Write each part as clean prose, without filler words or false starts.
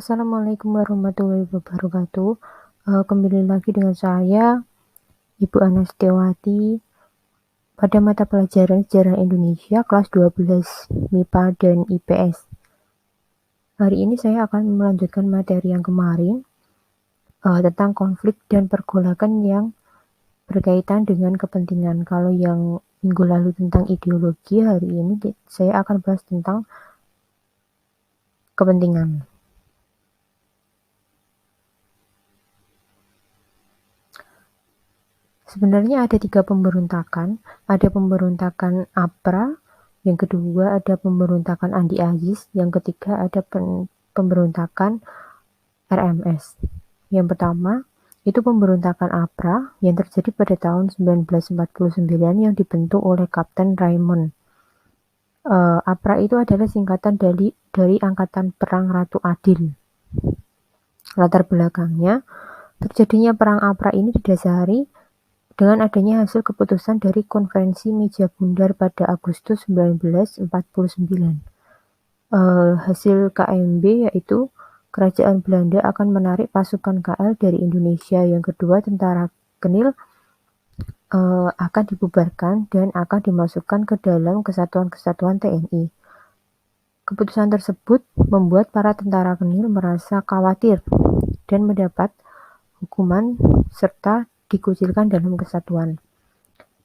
Assalamualaikum warahmatullahi wabarakatuh. Kembali lagi dengan saya, Ibu Anastiawati, pada mata pelajaran Sejarah Indonesia kelas 12 MIPA dan IPS. Hari ini saya akan melanjutkan materi yang kemarin tentang konflik dan pergolakan yang berkaitan dengan kepentingan. Kalau yang minggu lalu tentang ideologi, hari ini saya akan bahas tentang kepentingan. Sebenarnya ada 3 pemberontakan. Ada pemberontakan APRA, yang kedua ada pemberontakan Andi Agis, yang ketiga ada pemberontakan RMS. Yang pertama, itu pemberontakan APRA yang terjadi pada tahun 1949 yang dibentuk oleh Kapten Raymond. APRA itu adalah singkatan dari Angkatan Perang Ratu Adil. Latar belakangnya, terjadinya perang APRA ini didasari dengan adanya hasil keputusan dari Konferensi Meja Bundar pada Agustus 1949. Hasil KMB yaitu Kerajaan Belanda akan menarik pasukan KL dari Indonesia. Yang kedua, tentara Kenil akan dibubarkan dan akan dimasukkan ke dalam kesatuan-kesatuan TNI. Keputusan tersebut membuat para tentara Kenil merasa khawatir dan mendapat hukuman serta dikucilkan dalam kesatuan.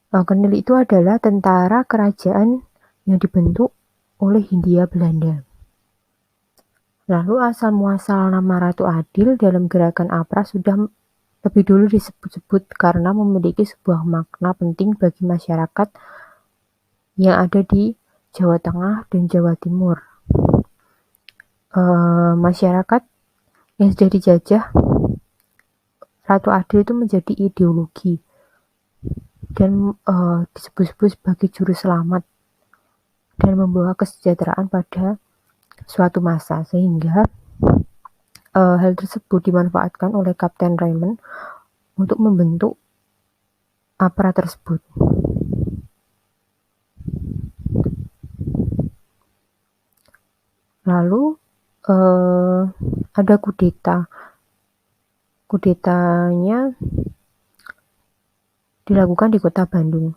Kenil itu adalah tentara kerajaan yang dibentuk oleh Hindia Belanda. Lalu asal muasal nama Ratu Adil dalam gerakan APRA sudah lebih dulu disebut-sebut karena memiliki sebuah makna penting bagi masyarakat yang ada di Jawa Tengah dan Jawa Timur. Masyarakat yang sudah dijajah Ratu Adil itu menjadi ideologi dan disebut-sebut sebagai juru selamat dan membawa kesejahteraan pada suatu masa, sehingga hal tersebut dimanfaatkan oleh Kapten Raymond untuk membentuk APRA tersebut. Lalu ada kudeta. Kudetanya dilakukan di kota Bandung.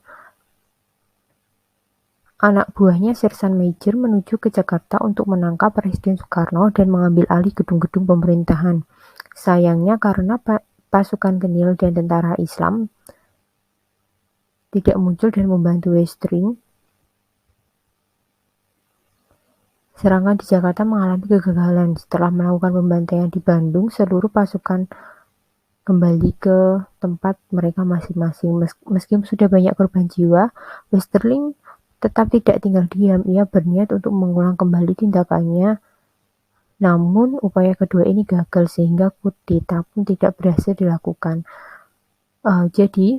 Anak buahnya Sersan Major menuju ke Jakarta untuk menangkap Presiden Soekarno dan mengambil alih gedung-gedung pemerintahan. Sayangnya karena pasukan Kenil dan tentara Islam tidak muncul dan membantu Westring, serangan di Jakarta mengalami kegagalan. Setelah melakukan pembantaian di Bandung, seluruh pasukan kembali ke tempat mereka masing-masing. Meski sudah banyak korban jiwa, Westerling tetap tidak tinggal diam. Ia berniat untuk mengulang kembali tindakannya. Namun upaya kedua ini gagal sehingga kudeta pun tidak berhasil dilakukan. Jadi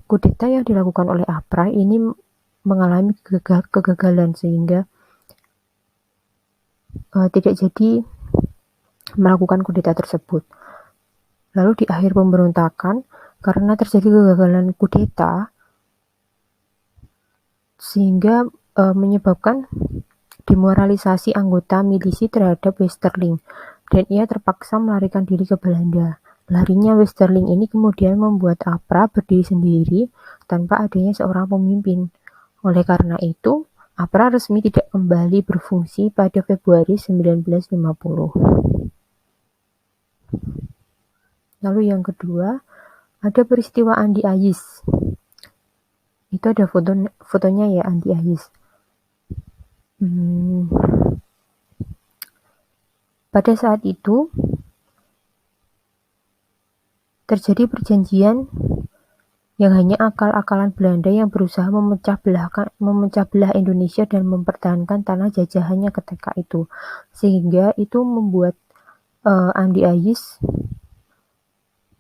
kudeta yang dilakukan oleh APRA ini mengalami kegagalan sehingga tidak jadi melakukan kudeta tersebut. Lalu di akhir pemberontakan, karena terjadi kegagalan kudeta, sehingga menyebabkan demoralisasi anggota milisi terhadap Westerling, dan ia terpaksa melarikan diri ke Belanda. Larinya Westerling ini kemudian membuat APRA berdiri sendiri tanpa adanya seorang pemimpin. Oleh karena itu, APRA resmi tidak kembali berfungsi pada Februari 1950. Lalu yang kedua, ada peristiwa Andi Agis. Itu ada fotonya ya, Andi Agis. Pada saat itu terjadi perjanjian yang hanya akal-akalan Belanda yang berusaha memecah belah Indonesia dan mempertahankan tanah jajahannya ketika itu. Sehingga itu membuat Andi Agis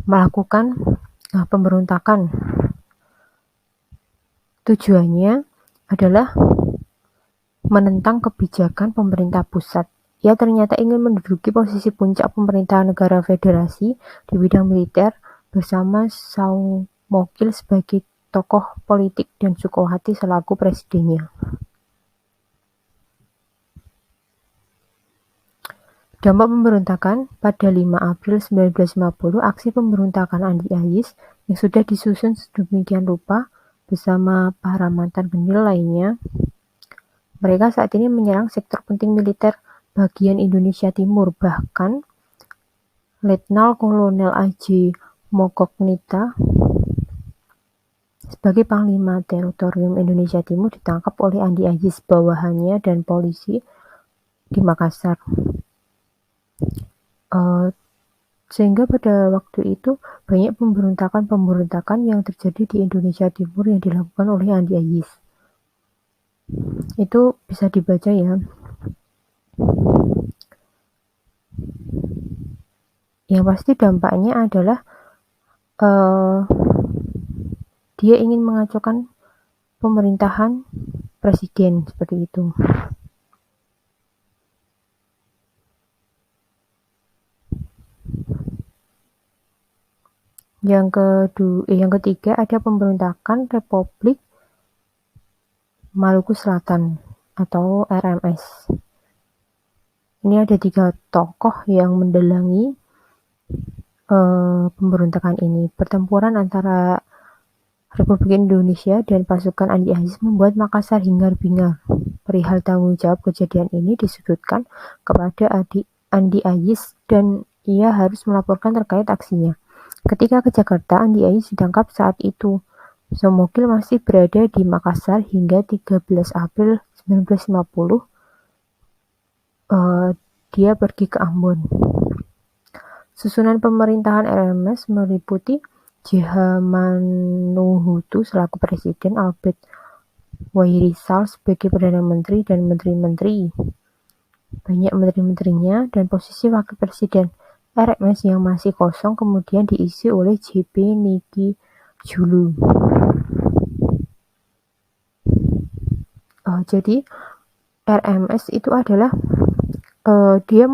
melakukan pemberontakan. Tujuannya adalah menentang kebijakan pemerintah pusat. Ia ternyata ingin menduduki posisi puncak pemerintahan negara federasi di bidang militer bersama Saumokil sebagai tokoh politik dan Sukoharti selaku presidennya. Dampak pemberontakan pada 5 April 1950, aksi pemberontakan Andi Agis yang sudah disusun sedemikian rupa bersama para mantan genil lainnya. Mereka saat ini menyerang sektor penting militer bagian Indonesia Timur, bahkan Letnan Kolonel A.J. Mokognita sebagai Panglima Teritorium Indonesia Timur ditangkap oleh Andi Agis, bawahannya dan polisi di Makassar. Sehingga pada waktu itu banyak pemberontakan yang terjadi di Indonesia Timur yang dilakukan oleh Andi Agis. Itu bisa dibaca ya. Yang pasti dampaknya adalah dia ingin mengacaukan pemerintahan presiden seperti itu. Yang ketiga ada pemberontakan Republik Maluku Selatan atau RMS. Ini ada 3 tokoh yang mendalangi pemberontakan ini. Pertempuran antara Republik Indonesia dan pasukan Andi Agis membuat Makassar hingar-bingar. Perihal tanggung jawab kejadian ini disebutkan kepada Andi Agis dan ia harus melaporkan terkait aksinya. Ketika ke Jakarta, Andi Agis ditangkap saat itu. Somogil masih berada di Makassar hingga 13 April 1950. Dia pergi ke Ambon. Susunan pemerintahan RMS meliputi J.H. Manohutu selaku Presiden, Albert Wairisal sebagai Perdana Menteri dan Menteri-Menteri. Banyak menteri-menterinya dan posisi Wakil Presiden RMS yang masih kosong kemudian diisi oleh J.P. Niki Julu. Jadi RMS itu adalah dia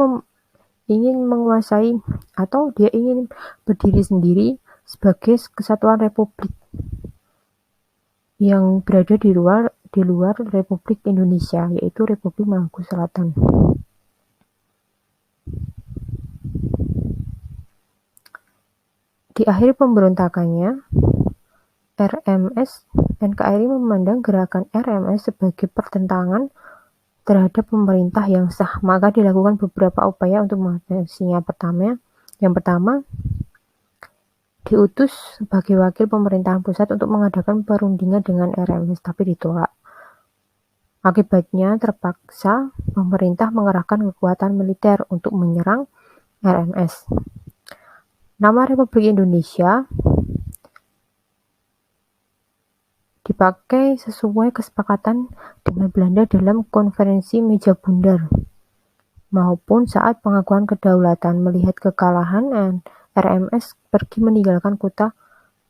ingin menguasai atau dia ingin berdiri sendiri sebagai kesatuan republik yang berada di luar Republik Indonesia, yaitu Republik Maluku Selatan. Di akhir pemberontakannya, NKRI memandang gerakan RMS sebagai pertentangan terhadap pemerintah yang sah, maka dilakukan beberapa upaya untuk mengatasinya. Yang pertama, diutus sebagai wakil pemerintahan pusat untuk mengadakan perundingan dengan RMS, tapi ditolak. Akibatnya terpaksa pemerintah mengerahkan kekuatan militer untuk menyerang RMS. Nama Republik Indonesia dipakai sesuai kesepakatan dengan Belanda dalam konferensi meja bundar maupun saat pengakuan kedaulatan. Melihat kekalahan, RMS pergi meninggalkan kota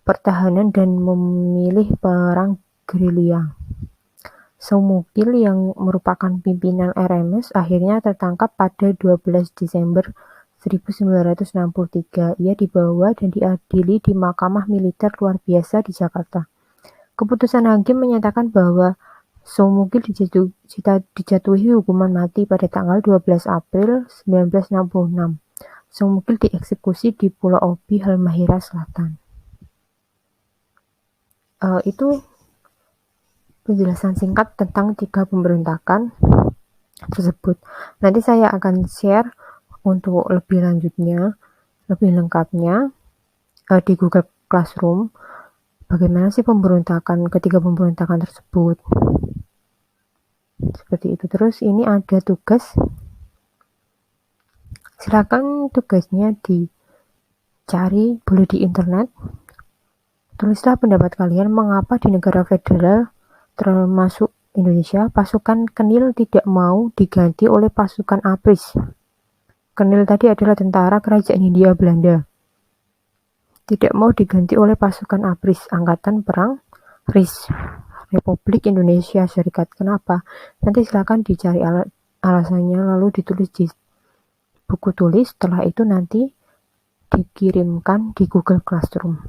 pertahanan dan memilih perang gerilya. Somogil yang merupakan pimpinan RMS akhirnya tertangkap pada 12 Desember 1963. Ia dibawa dan diadili di Mahkamah Militer Luar Biasa di Jakarta. Keputusan hakim menyatakan bahwa Somogil dijatuhi hukuman mati pada tanggal 12 April 1966. Somogil dieksekusi di Pulau Obi, Halmahera Selatan. Itu penjelasan singkat tentang 3 pemberontakan tersebut. Nanti saya akan share untuk lebih lanjutnya, lebih lengkapnya di Google Classroom. Bagaimana sih ketiga pemberontakan tersebut? Seperti itu. Terus ini ada tugas. Silakan tugasnya dicari, boleh di internet. Tulislah pendapat kalian mengapa di negara federal termasuk Indonesia pasukan Kenil tidak mau diganti oleh pasukan ABRIS. Kenil tadi adalah tentara kerajaan Hindia Belanda. Tidak mau diganti oleh pasukan ABRIS, Angkatan Perang RIS, Republik Indonesia Serikat. Kenapa? Nanti silakan dicari alasannya lalu ditulis di buku tulis. Setelah itu nanti dikirimkan di Google Classroom.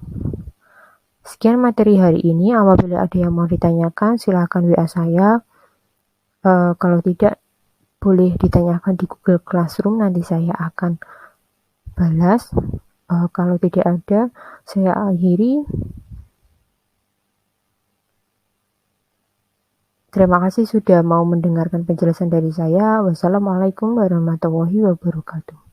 Sekian materi hari ini. Apabila ada yang mau ditanyakan, silakan WA saya. Kalau tidak, boleh ditanyakan di Google Classroom, nanti saya akan balas. Kalau tidak ada, saya akhiri. Terima kasih sudah mau mendengarkan penjelasan dari saya. Wassalamualaikum warahmatullahi wabarakatuh.